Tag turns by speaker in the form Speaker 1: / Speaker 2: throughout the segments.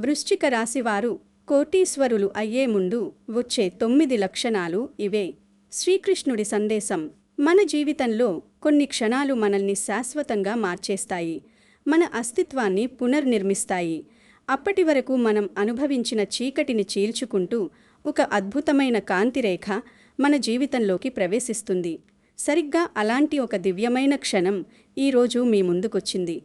Speaker 1: వృశ్చిక రాశివారు కోటీశ్వరులు అయ్యే ముందు వచ్చే 9 లక్షణాలు ఇవే. శ్రీకృష్ణుడి సందేశం: మన జీవితంలో కొన్ని క్షణాలు మనల్ని శాశ్వతంగా మార్చేస్తాయి, మన అస్తిత్వాన్ని పునర్నిర్మిస్తాయి. అప్పటి వరకు మనం అనుభవించిన చీకటిని చీల్చుకుంటూ ఒక అద్భుతమైన కాంతిరేఖ మన జీవితంలోకి ప్రవేశిస్తుంది. సరిగ్గా అలాంటి ఒక దివ్యమైన క్షణం ఈరోజు మీ ముందుకొచ్చింది.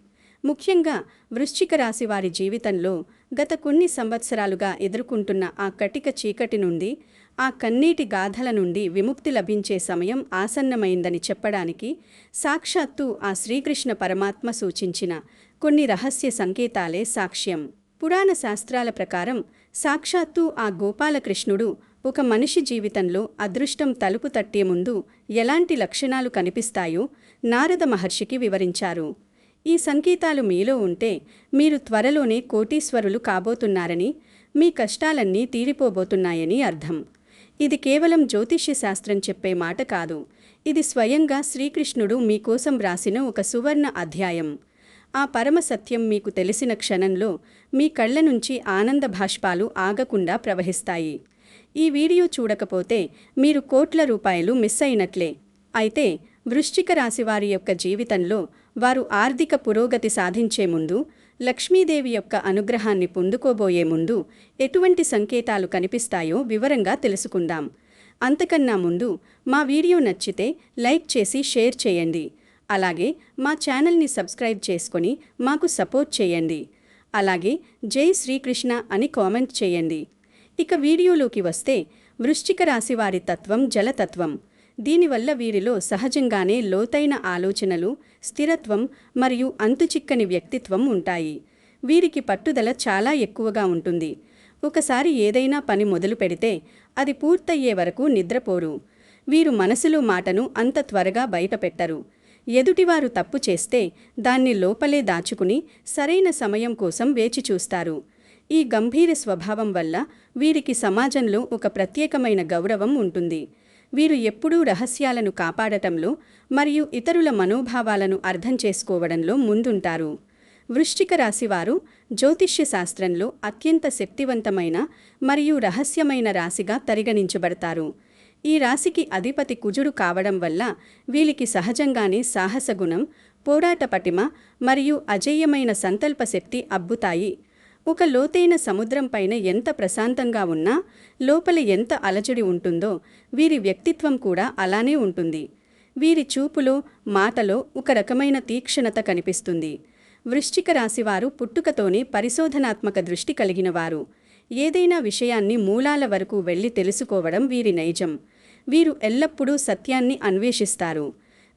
Speaker 1: ముఖ్యంగా వృశ్చిక రాశి వారి జీవితంలో గత కొన్ని సంవత్సరాలుగా ఎదుర్కొంటున్న ఆ కటిక చీకటి నుండి, ఆ కన్నీటి గాథల నుండి విముక్తి లభించే సమయం ఆసన్నమైందని చెప్పడానికి సాక్షాత్తు ఆ శ్రీకృష్ణ పరమాత్మ సూచించిన కొన్ని రహస్య సంకేతాలే సాక్ష్యం. పురాణ శాస్త్రాల ప్రకారం సాక్షాత్తు ఆ గోపాలకృష్ణుడు ఒక మనిషి జీవితంలో అదృష్టం తలుపు తట్టే ముందు ఎలాంటి లక్షణాలు కనిపిస్తాయో నారద మహర్షికి వివరించారు. ఈ సంకేతాలు మీలో ఉంటే మీరు త్వరలోనే కోటీశ్వరులు కాబోతున్నారని, మీ కష్టాలన్నీ తీరిపోబోతున్నాయని అర్థం. ఇది కేవలం జ్యోతిష్య శాస్త్రం చెప్పే మాట కాదు. ఇది స్వయంగా శ్రీకృష్ణుడు మీకోసం వ్రాసిన ఒక సువర్ణ అధ్యాయం. ఆ పరమ సత్యం మీకు తెలిసిన క్షణంలో మీ కళ్ళ నుంచి ఆనంద భాష్పాలు ఆగకుండా ప్రవహిస్తాయి. ఈ వీడియో చూడకపోతే మీరు కోట్ల రూపాయలు మిస్ అయినట్లే. అయితే వృశ్చిక రాశివారి యొక్క జీవితంలో వారు ఆర్థిక పురోగతి సాధించే ముందు, లక్ష్మీదేవి యొక్క అనుగ్రహాన్ని పొందుకోబోయే ముందు ఎటువంటి సంకేతాలు కనిపిస్తాయో వివరంగా తెలుసుకుందాం. అంతకన్నా ముందు మా వీడియో నచ్చితే లైక్ చేసి షేర్ చేయండి. అలాగే మా ఛానల్ని సబ్స్క్రైబ్ చేసుకొని మాకు సపోర్ట్ చేయండి. అలాగే జై శ్రీకృష్ణ అని కామెంట్ చేయండి. ఇక వీడియోలోకి వస్తే, వృశ్చిక రాశి వారి తత్వం జలతత్వం. దీనివల్ల వీరిలో సహజంగానే లోతైన ఆలోచనలు, స్థిరత్వం మరియు అంతుచిక్కని వ్యక్తిత్వం ఉంటాయి. వీరికి పట్టుదల చాలా ఎక్కువగా ఉంటుంది. ఒకసారి ఏదైనా పని మొదలు పెడితే అది పూర్తయ్యే వరకు నిద్రపోరు. వీరు మనసులో మాటను అంత త్వరగా బయటపెట్టరు. ఎదుటివారు తప్పు చేస్తే దాన్ని లోపలే దాచుకుని సరైన సమయం కోసం వేచి చూస్తారు. ఈ గంభీర స్వభావం వల్ల వీరికి సమాజంలో ఒక ప్రత్యేకమైన గౌరవం ఉంటుంది. వీరు ఎప్పుడూ రహస్యాలను కాపాడటంలో మరియు ఇతరుల మనోభావాలను అర్థం చేసుకోవడంలో ముందుంటారు. వృశ్చిక రాశివారు జ్యోతిష్య శాస్త్రంలో అత్యంత శక్తివంతమైన మరియు రహస్యమైన రాశిగా పరిగణించబడతారు. ఈ రాశికి అధిపతి కుజుడు కావడం వల్ల వీరికి సహజంగానే సాహసగుణం, పోరాట పటిమ మరియు అజేయమైన సంకల్ప శక్తి అబ్బుతాయి. ఒక లోతైన సముద్రం పైన ఎంత ప్రశాంతంగా ఉన్నా లోపల ఎంత అలజడి ఉంటుందో వీరి వ్యక్తిత్వం కూడా అలానే ఉంటుంది. వీరి చూపులో, మాటలో ఒక రకమైన తీక్షణత కనిపిస్తుంది. వృశ్చిక రాశివారు పుట్టుకతోనే పరిశోధనాత్మక దృష్టి కలిగినవారు. ఏదైనా విషయాన్ని మూలాల వరకు వెళ్లి తెలుసుకోవడం వీరి నైజం. వీరు ఎల్లప్పుడూ సత్యాన్ని అన్వేషిస్తారు.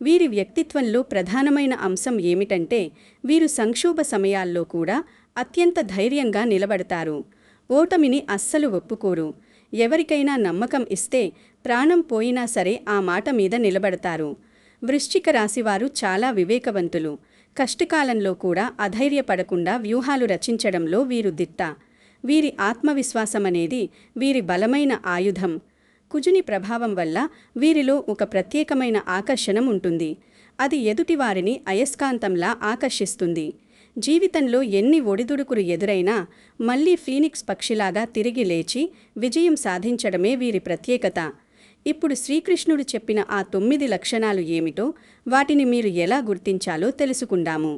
Speaker 1: వీరి వ్యక్తిత్వంలో ప్రధానమైన అంశం ఏమిటంటే, వీరు సంక్షోభ సమయాల్లో కూడా అత్యంత ధైర్యంగా నిలబడతారు. ఓటమిని అస్సలు ఒప్పుకోరు. ఎవరికైనా నమ్మకం ఇస్తే ప్రాణం పోయినా సరే ఆ మాట మీద నిలబడతారు. వృశ్చిక రాశివారు చాలా వివేకవంతులు. కష్టకాలంలో కూడా అధైర్యపడకుండా వ్యూహాలు రచించడంలో వీరు దిట్ట. వీరి ఆత్మవిశ్వాసమనేది వీరి బలమైన ఆయుధం. కుజుని ప్రభావం వల్ల వీరిలో ఒక ప్రత్యేకమైన ఆకర్షణం ఉంటుంది. అది ఎదుటివారిని అయస్కాంతంలా ఆకర్షిస్తుంది. జీవితంలో ఎన్ని ఒడిదుడుకులు ఎదురైనా మళ్లీ ఫీనిక్స్ పక్షిలాగా తిరిగి లేచి విజయం సాధించడమే వీరి ప్రత్యేకత. ఇప్పుడు శ్రీకృష్ణుడు చెప్పిన ఆ 9 లక్షణాలు ఏమిటో, వాటిని మీరు ఎలా గుర్తించాలో తెలుసుకుందాము.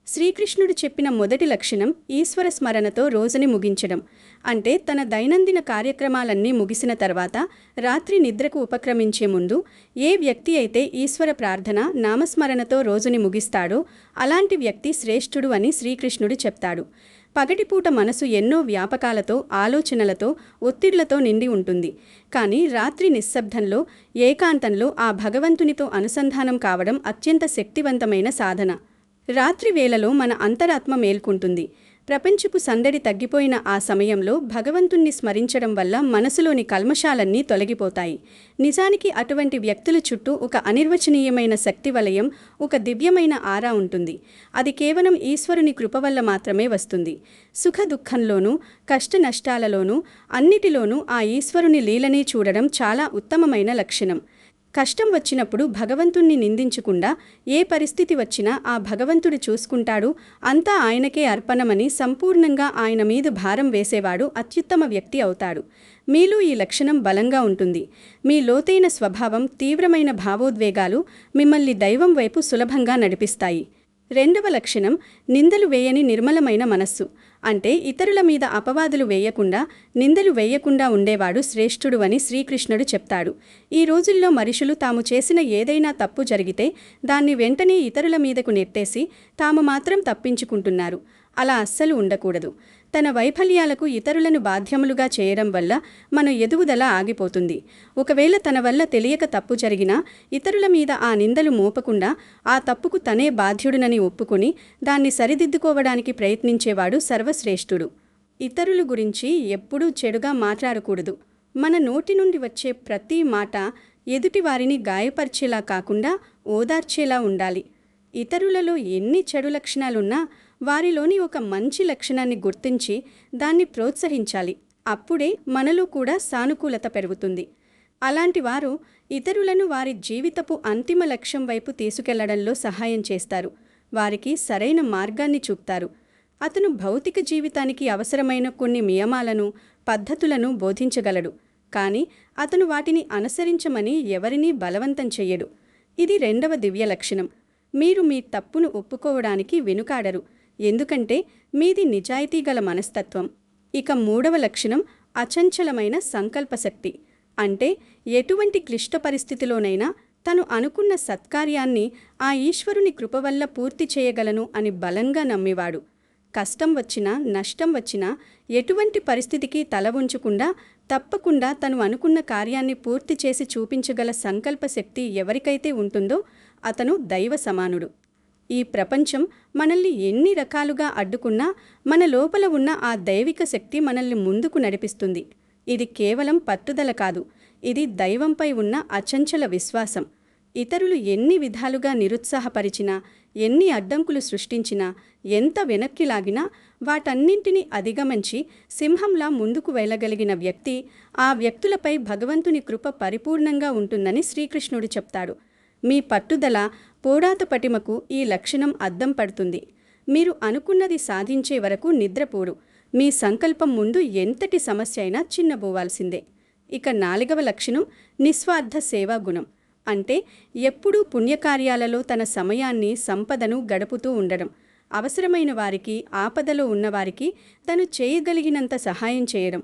Speaker 1: శ్రీకృష్ణుడు చెప్పిన మొదటి లక్షణం ఈశ్వర స్మరణతో రోజుని ముగించడం. అంటే తన దైనందిన కార్యక్రమాలన్నీ ముగిసిన తర్వాత రాత్రి నిద్రకు ఉపక్రమించే ముందు ఏ వ్యక్తి అయితే ఈశ్వర ప్రార్థన, నామస్మరణతో రోజుని ముగిస్తాడో అలాంటి వ్యక్తి శ్రేష్ఠుడు అని శ్రీకృష్ణుడు చెప్తాడు. పగటిపూట మనసు ఎన్నో వ్యాపకాలతో, ఆలోచనలతో, ఒత్తిళ్లతో నిండి ఉంటుంది. కానీ రాత్రి నిశ్శబ్దంలో, ఏకాంతంలో ఆ భగవంతునితో అనుసంధానం కావడం అత్యంత శక్తివంతమైన సాధన. రాత్రి వేళలో మన అంతరాత్మ మేల్కుంటుంది. ప్రపంచపు సందడి తగ్గిపోయిన ఆ సమయంలో భగవంతుణ్ణి స్మరించడం వల్ల మనసులోని కల్మషాలన్నీ తొలగిపోతాయి. నిజానికి అటువంటి వ్యక్తుల చుట్టూ ఒక అనిర్వచనీయమైన శక్తి వలయం, ఒక దివ్యమైన ఆరా ఉంటుంది. అది కేవలం ఈశ్వరుని కృప వల్ల మాత్రమే వస్తుంది. సుఖ దుఃఖంలోనూ, కష్ట నష్టాలలోనూ, అన్నిటిలోనూ ఆ ఈశ్వరుని లీలనే చూడడం చాలా ఉత్తమమైన లక్షణం. కష్టం వచ్చినప్పుడు భగవంతుణ్ణి నిందించకుండా ఏ పరిస్థితి వచ్చినా ఆ భగవంతుడు చూసుకుంటాడు, అంతా ఆయనకే అర్పణమని సంపూర్ణంగా ఆయన మీద భారం వేసేవాడు అత్యుత్తమ వ్యక్తి అవుతాడు. మీలో ఈ లక్షణం బలంగా ఉంటుంది. మీ లోతైన స్వభావం, తీవ్రమైన భావోద్వేగాలు మిమ్మల్ని దైవం వైపు సులభంగా నడిపిస్తాయి. రెండవ లక్షణం నిందలు వేయని నిర్మలమైన మనస్సు. అంటే ఇతరుల మీద అపవాదులు వేయకుండా, నిందలు వేయకుండా ఉండేవాడు శ్రేష్ఠుడు అని శ్రీకృష్ణుడు చెప్తాడు. ఈ రోజుల్లో మనుషులు తాము చేసిన ఏదైనా తప్పు జరిగితే దాన్ని వెంటనే ఇతరుల మీదకు నెట్టేసి తాము మాత్రం తప్పించుకుంటున్నారు. అలా అస్సలు ఉండకూడదు. తన వైఫల్యాలకు ఇతరులను బాధ్యములుగా చేయడం వల్ల మన ఎదుగుదల ఆగిపోతుంది. ఒకవేళ తన వల్ల తెలియక తప్పు జరిగినా ఇతరుల మీద ఆ నిందలు మోపకుండా ఆ తప్పుకు తనే బాధ్యుడునని ఒప్పుకొని దాన్ని సరిదిద్దుకోవడానికి ప్రయత్నించేవాడు సర్వశ్రేష్ఠుడు. ఇతరుల గురించి ఎప్పుడూ చెడుగా మాట్లాడకూడదు. మన నోటి నుండి వచ్చే ప్రతి మాట ఎదుటివారిని గాయపరిచేలా కాకుండా ఓదార్చేలా ఉండాలి. ఇతరులలో ఎన్ని చెడు లక్షణాలున్నా వారిలోని ఒక మంచి లక్షణాన్ని గుర్తించి దాన్ని ప్రోత్సహించాలి. అప్పుడే మనలో కూడా సానుకూలత పెరుగుతుంది. అలాంటి వారు ఇతరులను వారి జీవితపు అంతిమ లక్ష్యం వైపు తీసుకెళ్లడంలో సహాయం చేస్తారు. వారికి సరైన మార్గాన్ని చూపుతారు. అతను భౌతిక జీవితానికి అవసరమైన కొన్ని నియమాలను, పద్ధతులను బోధించగలడు. కానీ అతను వాటిని అనుసరించమని ఎవరినీ బలవంతం చెయ్యడు. ఇది రెండవ దివ్య లక్షణం. మీరు మీ తప్పును ఒప్పుకోవడానికి వెనుకాడరు. ఎందుకంటే మీది నిజాయితీ గల మనస్తత్వం. ఇక మూడవ లక్షణం అచంచలమైన సంకల్పశక్తి. అంటే ఎటువంటి క్లిష్ట పరిస్థితిలోనైనా తను అనుకున్న సత్కార్యాన్ని ఆ ఈశ్వరుని కృప వల్ల పూర్తి చేయగలను అని బలంగా నమ్మేవాడు. కష్టం వచ్చినా, నష్టం వచ్చినా ఎటువంటి పరిస్థితికి తల ఉంచకుండా తప్పకుండా తను అనుకున్న కార్యాన్ని పూర్తి చేసి చూపించగల సంకల్పశక్తి ఎవరికైతే ఉంటుందో అతను దైవ సమానుడు. ఈ ప్రపంచం మనల్ని ఎన్ని రకాలుగా అడ్డుకున్నా మన లోపల ఉన్న ఆ దైవిక శక్తి మనల్ని ముందుకు నడిపిస్తుంది. ఇది కేవలం పట్టుదల కాదు, ఇది దైవంపై ఉన్న అచంచల విశ్వాసం. ఇతరులు ఎన్ని విధాలుగా నిరుత్సాహపరిచినా, ఎన్ని అడ్డంకులు సృష్టించినా, ఎంత వెనక్కి లాగినా వాటన్నింటినీ అధిగమించి సింహంలా ముందుకు వెళ్ళగలిగిన వ్యక్తి, ఆ వ్యక్తులపై భగవంతుని కృప పరిపూర్ణంగా ఉంటుందని శ్రీకృష్ణుడు చెప్తాడు. మీ పట్టుదల, పోరాట పటిమకు ఈ లక్షణం అద్దం పడుతుంది. మీరు అనుకున్నది సాధించే వరకు నిద్రపోరు. మీ సంకల్పం ముందు ఎంతటి సమస్య అయినా చిన్నబోవాల్సిందే. ఇక నాలుగవ లక్షణం నిస్వార్థ సేవా గుణం. అంటే ఎప్పుడూ పుణ్యకార్యాలలో తన సమయాన్ని, సంపదను గడుపుతూ ఉండడం. అవసరమైన వారికి, ఆపదలో ఉన్నవారికి తను చేయగలిగినంత సహాయం చేయడం.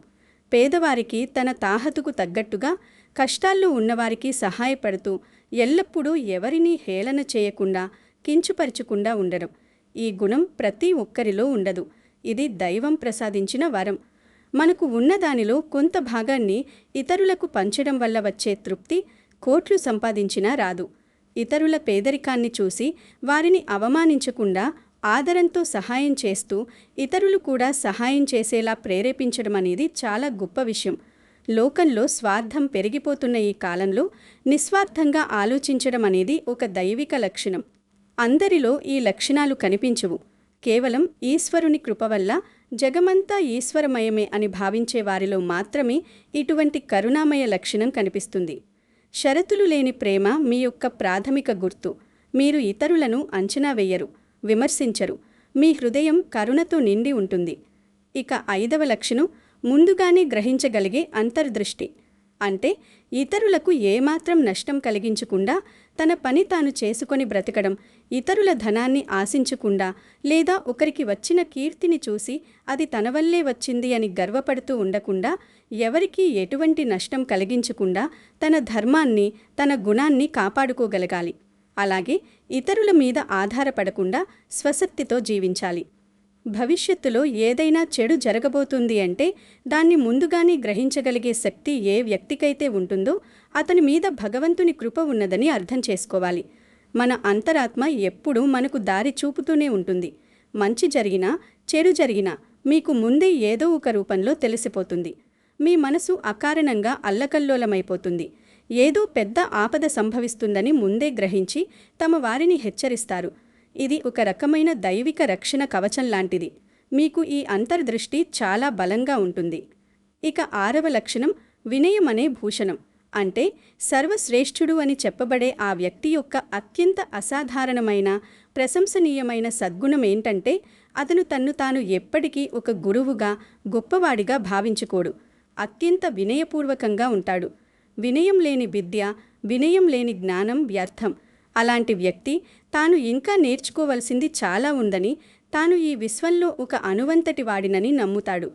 Speaker 1: పేదవారికి తన తాహతుకు తగ్గట్టుగా, కష్టాల్లో ఉన్నవారికి సహాయపడుతూ ఎల్లప్పుడూ ఎవరినీ హేళన చేయకుండా, కించుపరచకుండా ఉండడం. ఈ గుణం ప్రతి ఒక్కరిలో ఉండదు. ఇది దైవం ప్రసాదించిన వరం. మనకు ఉన్నదానిలో కొంత భాగాన్ని ఇతరులకు పంచడం వల్ల వచ్చే తృప్తి కోట్లు సంపాదించినా రాదు. ఇతరుల పేదరికాన్ని చూసి వారిని అవమానించకుండా ఆదరంతో సహాయం చేస్తూ ఇతరులు కూడా సహాయం చేసేలా ప్రేరేపించడం అనేది చాలా గొప్ప విషయం. లోకంలో స్వార్థం పెరిగిపోతున్న ఈ కాలంలో నిస్వార్థంగా ఆలోచించడం అనేది ఒక దైవిక లక్షణం. అందరిలో ఈ లక్షణాలు కనిపించవు. కేవలం ఈశ్వరుని కృప వల్ల జగమంతా ఈశ్వరమయమే అని భావించే వారిలో మాత్రమే ఇటువంటి కరుణామయ లక్షణం కనిపిస్తుంది. షరతులు లేని ప్రేమ మీ యొక్క ప్రాథమిక గుర్తు. మీరు ఇతరులను అంచనా వేయరు, విమర్శించరు. మీ హృదయం కరుణతో నిండి ఉంటుంది. ఇక ఐదవ లక్షణం ముందుగానే గ్రహించగలిగే అంతర్దృష్టి. అంటే ఇతరులకు ఏమాత్రం నష్టం కలిగించకుండా తన పని తాను చేసుకొని బ్రతకడం. ఇతరుల ధనాన్ని ఆశించకుండా లేదా ఒకరికి వచ్చిన కీర్తిని చూసి అది తన వల్లే వచ్చింది అని గర్వపడుతూ ఉండకుండా, ఎవరికీ ఎటువంటి నష్టం కలిగించకుండా తన ధర్మాన్ని, తన గుణాన్ని కాపాడుకోగలగాలి. అలాగే ఇతరుల మీద ఆధారపడకుండా స్వశక్తితో జీవించాలి. భవిష్యత్తులో ఏదైనా చెడు జరగబోతుంది అంటే దాన్ని ముందుగానే గ్రహించగలిగే శక్తి ఏ వ్యక్తికైతే ఉంటుందో అతని మీద భగవంతుని కృప ఉన్నదని అర్థం చేసుకోవాలి. మన అంతరాత్మ ఎప్పుడూ మనకు దారి చూపుతూనే ఉంటుంది. మంచి జరిగినా, చెడు జరిగినా మీకు ముందే ఏదో ఒక రూపంలో తెలిసిపోతుంది. మీ మనసు అకారణంగా అల్లకల్లోలమైపోతుంది. ఏదో పెద్ద ఆపద సంభవిస్తుందని ముందే గ్రహించి తమ వారిని హెచ్చరిస్తారు. ఇది ఒక రకమైన దైవిక రక్షణ కవచం లాంటిది. మీకు ఈ అంతర్దృష్టి చాలా బలంగా ఉంటుంది. ఇక ఆరవ లక్షణం వినయం అనే భూషణం. అంటే సర్వశ్రేష్ఠుడు అని చెప్పబడే ఆ వ్యక్తి యొక్క అత్యంత అసాధారణమైన ప్రశంసనీయమైన సద్గుణం ఏంటంటే అతను తన్ను తాను ఎప్పటికీ ఒక గురువుగా గొప్పవాడిగా భావించుకోడు. అత్యంత వినయపూర్వకంగా ఉంటాడు. వినయం లేని విద్య, వినయం లేని జ్ఞానం వ్యర్థం. అలాంటి వ్యక్తి తాను ఇంకా నేర్చుకోవలసింది చాలా ఉందని, తాను ఈ విశ్వంలో ఒక అణువంతటి వాడినని నమ్ముతాడు.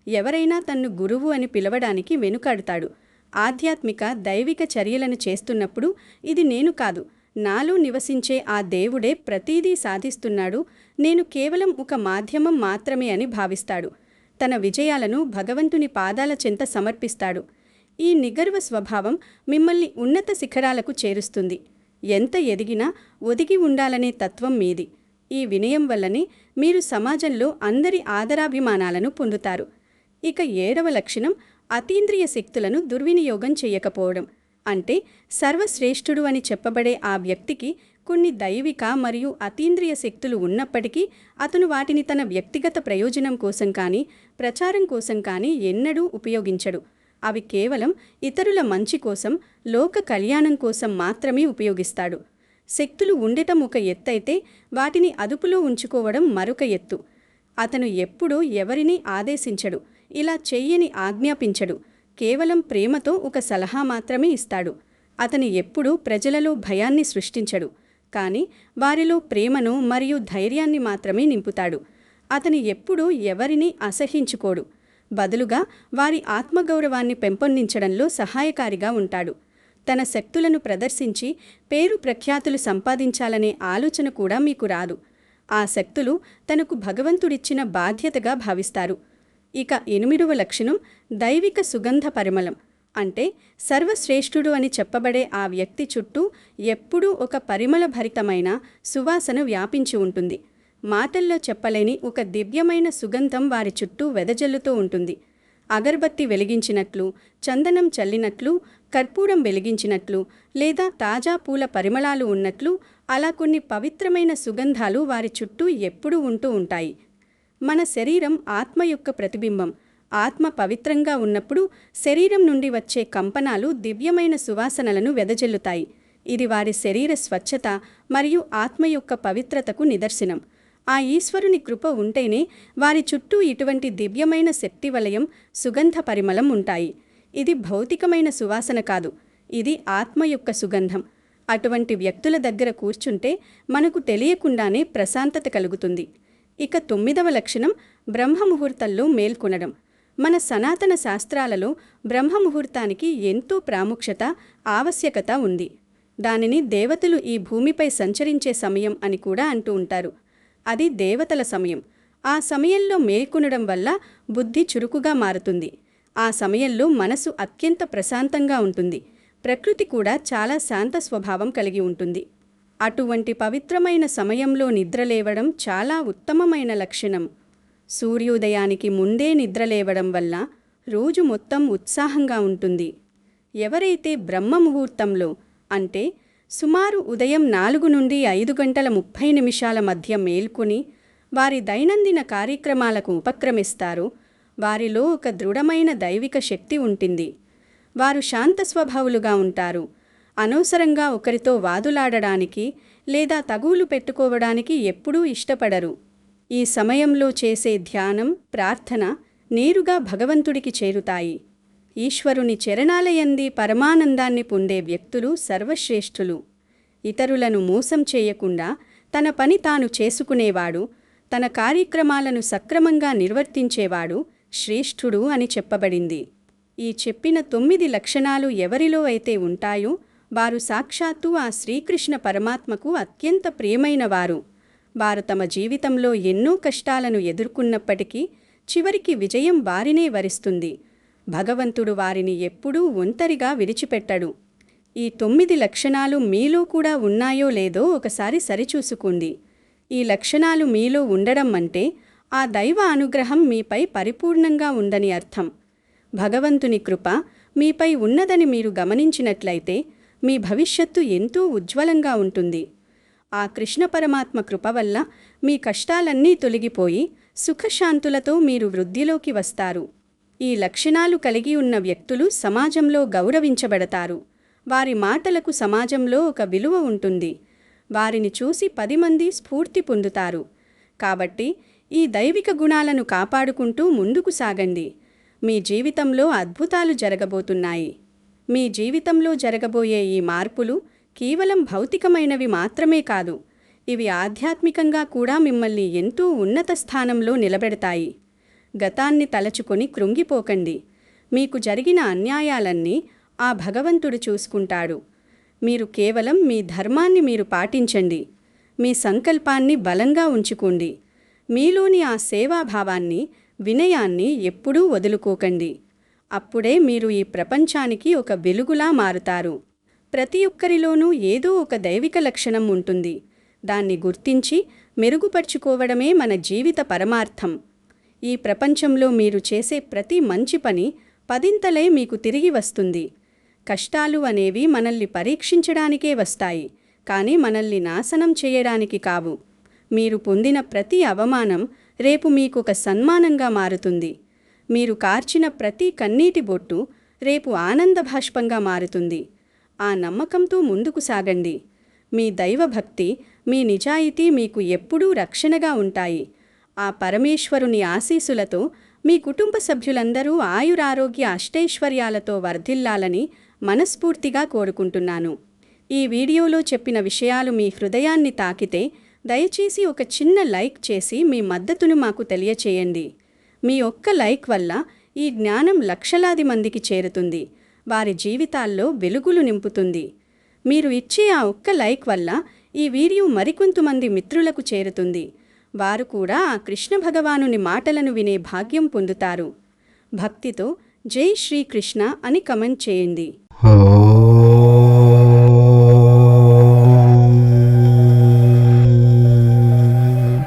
Speaker 1: ఎవరైనా తన్ను గురువు అని పిలవడానికి వెనుకాడుతాడు. ఆధ్యాత్మిక దైవిక చర్యలను చేస్తున్నప్పుడు ఇది నేను కాదు, నాలో నివసించే ఆ దేవుడే ప్రతీదీ సాధిస్తున్నాడు, నేను కేవలం ఒక మాధ్యమం మాత్రమే అని భావిస్తాడు. తన విజయాలను భగవంతుని పాదాల చెంత సమర్పిస్తాడు. ఈ నిగర్వ స్వభావం మిమ్మల్ని ఉన్నత శిఖరాలకు చేరుస్తుంది. ఎంత ఎదిగినా ఒదిగి ఉండాలనే తత్వం మీది. ఈ వినయం వల్లనే మీరు సమాజంలో అందరి ఆదరాభిమానాలను పొందుతారు. ఇక 7వ లక్షణం అతీంద్రియ శక్తులను దుర్వినియోగం చేయకపోవడం. అంటే సర్వశ్రేష్ఠుడు అని చెప్పబడే ఆ వ్యక్తికి కొన్ని దైవిక మరియు అతీంద్రియ శక్తులు ఉన్నప్పటికీ అతను వాటిని తన వ్యక్తిగత ప్రయోజనం కోసం కానీ ప్రచారం కోసం కానీ ఎన్నడూ ఉపయోగించడు. అవి కేవలం ఇతరుల మంచి కోసం, లోక కళ్యాణం కోసం మాత్రమే ఉపయోగిస్తాడు. శక్తులు ఉండటం ఒక ఎత్తైతే వాటిని అదుపులో ఉంచుకోవడం మరొక ఎత్తు. అతను ఎప్పుడూ ఎవరినీ ఆదేశించడు, ఇలా చెయ్యని ఆజ్ఞాపించడు. కేవలం ప్రేమతో ఒక సలహా మాత్రమే ఇస్తాడు. అతను ఎప్పుడూ ప్రజలలో భయాన్ని సృష్టించడు, కానీ వారిలో ప్రేమను మరియు ధైర్యాన్ని మాత్రమే నింపుతాడు. అతను ఎప్పుడూ ఎవరినీ అసహ్యించుకోడు, బదులుగా వారి ఆత్మగౌరవాన్ని పెంపొందించడంలో సహాయకారిగా ఉంటాడు. తన శక్తులను ప్రదర్శించి పేరు ప్రఖ్యాతులు సంపాదించాలనే ఆలోచన కూడా మీకు రాదు. ఆ శక్తులు తనకు భగవంతుడిచ్చిన బాధ్యతగా భావిస్తారు. ఇక 8వ లక్షణం దైవిక సుగంధ పరిమళం. అంటే సర్వశ్రేష్ఠుడు అని చెప్పబడే ఆ వ్యక్తి చుట్టూ ఎప్పుడూ ఒక పరిమళభరితమైన సువాసన వ్యాపించి ఉంటుంది. మాటల్లో చెప్పలేని ఒక దివ్యమైన సుగంధం వారి చుట్టూ వెదజల్లుతూ ఉంటుంది. అగరబత్తి వెలిగించినట్లు, చందనం చల్లినట్లు, కర్పూరం వెలిగించినట్లు, లేదా తాజా పూల పరిమళాలు ఉన్నట్లు అలా కొన్ని పవిత్రమైన సుగంధాలు వారి చుట్టూ ఎప్పుడూ ఉంటూ ఉంటాయి. మన శరీరం ఆత్మ యొక్క ప్రతిబింబం. ఆత్మ పవిత్రంగా ఉన్నప్పుడు శరీరం నుండి వచ్చే కంపనాలు దివ్యమైన సువాసనలను వెదజల్లుతాయి. ఇది వారి శరీర స్వచ్ఛత మరియు ఆత్మ యొక్క పవిత్రతకు నిదర్శనం. ఆ ఈశ్వరుని కృప ఉంటేనే వారి చుట్టూ ఇటువంటి దివ్యమైన శక్తి వలయం, సుగంధ పరిమళం ఉంటాయి. ఇది భౌతికమైన సువాసన కాదు, ఇది ఆత్మ యొక్క సుగంధం. అటువంటి వ్యక్తుల దగ్గర కూర్చుంటే మనకు తెలియకుండానే ప్రశాంతత కలుగుతుంది. ఇక 9వ లక్షణం బ్రహ్మముహూర్తంలో మేల్కొనడం. మన సనాతన శాస్త్రాలలో బ్రహ్మముహూర్తానికి ఎంతో ప్రాముఖ్యత, ఆవశ్యకత ఉంది. దానిని దేవతలు ఈ భూమిపై సంచరించే సమయం అని కూడా అంటూ ఉంటారు. అది దేవతల సమయం. ఆ సమయంలో మేల్కొనడం వల్ల బుద్ధి చురుకుగా మారుతుంది. ఆ సమయంలో మనసు అత్యంత ప్రశాంతంగా ఉంటుంది. ప్రకృతి కూడా చాలా శాంత స్వభావం కలిగి ఉంటుంది. అటువంటి పవిత్రమైన సమయంలో నిద్రలేవడం చాలా ఉత్తమమైన లక్షణం. సూర్యోదయానికి ముందే నిద్రలేవడం వల్ల రోజు మొత్తం ఉత్సాహంగా ఉంటుంది. ఎవరైతే బ్రహ్మముహూర్తంలో అంటే సుమారు ఉదయం 4 నుండి 5 గంటల 30 నిమిషాల మధ్య మేల్కొని వారి దైనందిన కార్యక్రమాలకు ఉపక్రమిస్తారో వారిలో ఒక దృఢమైన దైవిక శక్తి ఉంటుంది. వారు శాంత స్వభావులుగా ఉంటారు. అనవసరంగా ఒకరితో వాదులాడడానికి లేదా తగువులు పెట్టుకోవడానికి ఎప్పుడూ ఇష్టపడరు. ఈ సమయంలో చేసే ధ్యానం, ప్రార్థన నేరుగా భగవంతుడికి చేరుతాయి. ఈశ్వరుని చరణాలయంది పరమానందాన్ని పొందే వ్యక్తులు సర్వశ్రేష్ఠులు. ఇతరులను మోసం చేయకుండా తన పని తాను చేసుకునేవాడు, తన కార్యక్రమాలను సక్రమంగా నిర్వర్తించేవాడు శ్రేష్ఠుడు అని చెప్పబడింది. ఈ చెప్పిన 9 లక్షణాలు ఎవరిలో అయితే ఉంటాయో వారు సాక్షాత్తు ఆ శ్రీకృష్ణ పరమాత్మకు అత్యంత ప్రియమైన వారు. వారు తమ జీవితంలో ఎన్నో కష్టాలను ఎదుర్కొన్నప్పటికీ చివరికి విజయం వారినే వరిస్తుంది. భగవంతుడు వారిని ఎప్పుడూ ఒంటరిగా విడిచిపెట్టడు. ఈ 9 లక్షణాలు మీలో కూడా ఉన్నాయో లేదో ఒకసారి సరిచూసుకోండి. ఈ లక్షణాలు మీలో ఉండడం అంటే ఆ దైవ అనుగ్రహం మీపై పరిపూర్ణంగా ఉందని అర్థం. భగవంతుని కృప మీపై ఉన్నదని మీరు గమనించినట్లయితే మీ భవిష్యత్తు ఎంతో ఉజ్వలంగా ఉంటుంది. ఆ కృష్ణ పరమాత్మ కృప వల్ల మీ కష్టాలన్నీ తొలగిపోయి సుఖశాంతులతో మీరు వృద్ధిలోకి వస్తారు. ఈ లక్షణాలు కలిగి ఉన్న వ్యక్తులు సమాజంలో గౌరవించబడతారు. వారి మాటలకు సమాజంలో ఒక విలువ ఉంటుంది. వారిని చూసి 10 మంది స్ఫూర్తి పొందుతారు. కాబట్టి ఈ దైవిక గుణాలను కాపాడుకుంటూ ముందుకు సాగండి. మీ జీవితంలో అద్భుతాలు జరగబోతున్నాయి. మీ జీవితంలో జరగబోయే ఈ మార్పులు కేవలం భౌతికమైనవి మాత్రమే కాదు, ఇవి ఆధ్యాత్మికంగా కూడా మిమ్మల్ని ఎంతో ఉన్నత స్థానంలో నిలబెడతాయి. గతాన్ని తలచుకొని కృంగిపోకండి. మీకు జరిగిన అన్యాయాలన్నీ ఆ భగవంతుడు చూసుకుంటాడు. మీరు కేవలం మీ ధర్మాన్ని మీరు పాటించండి. మీ సంకల్పాన్ని బలంగా ఉంచుకోండి. మీలోని ఆ సేవాభావాన్ని, వినయాన్ని ఎప్పుడూ వదులుకోకండి. అప్పుడే మీరు ఈ ప్రపంచానికి ఒక వెలుగులా మారుతారు. ప్రతి ఒక్కరిలోనూ ఏదో ఒక దైవిక లక్షణం ఉంటుంది. దాన్ని గుర్తించి మెరుగుపరుచుకోవడమే మన జీవిత పరమార్థం. ఈ ప్రపంచంలో మీరు చేసే ప్రతి మంచి పని 10ంతలై మీకు తిరిగి వస్తుంది. కష్టాలు అనేవి మనల్ని పరీక్షించడానికే వస్తాయి, కానీ మనల్ని నాశనం చేయడానికి కావు. మీరు పొందిన ప్రతి అవమానం రేపు మీకొక సన్మానంగా మారుతుంది. మీరు కార్చిన ప్రతి కన్నీటి బొట్టు రేపు ఆనందభాష్పంగా మారుతుంది. ఆ నమ్మకంతో ముందుకు సాగండి. మీ దైవభక్తి, మీ నిజాయితీ మీకు ఎప్పుడూ రక్షణగా ఉంటాయి. ఆ పరమేశ్వరుని ఆశీస్సులతో మీ కుటుంబ సభ్యులందరూ ఆయురారోగ్య అష్టైశ్వర్యాలతో వర్ధిల్లాలని మనస్ఫూర్తిగా కోరుకుంటున్నాను. ఈ వీడియోలో చెప్పిన విషయాలు మీ హృదయాన్ని తాకితే దయచేసి ఒక చిన్న లైక్ చేసి మీ మద్దతును మాకు తెలియచేయండి. మీ ఒక్క లైక్ వల్ల ఈ జ్ఞానం లక్షలాది మందికి చేరుతుంది. వారి జీవితాల్లో వెలుగులు నింపుతుంది. మీరు ఇచ్చే ఆ ఒక్క లైక్ వల్ల ఈ వీడియో మరికొంతమంది మిత్రులకు చేరుతుంది. వారు కూడా ఆ కృష్ణ భగవానుని మాటలను వినే భాగ్యం పొందుతారు. భక్తితో జై శ్రీకృష్ణ అని కమెంట్ చేయండి.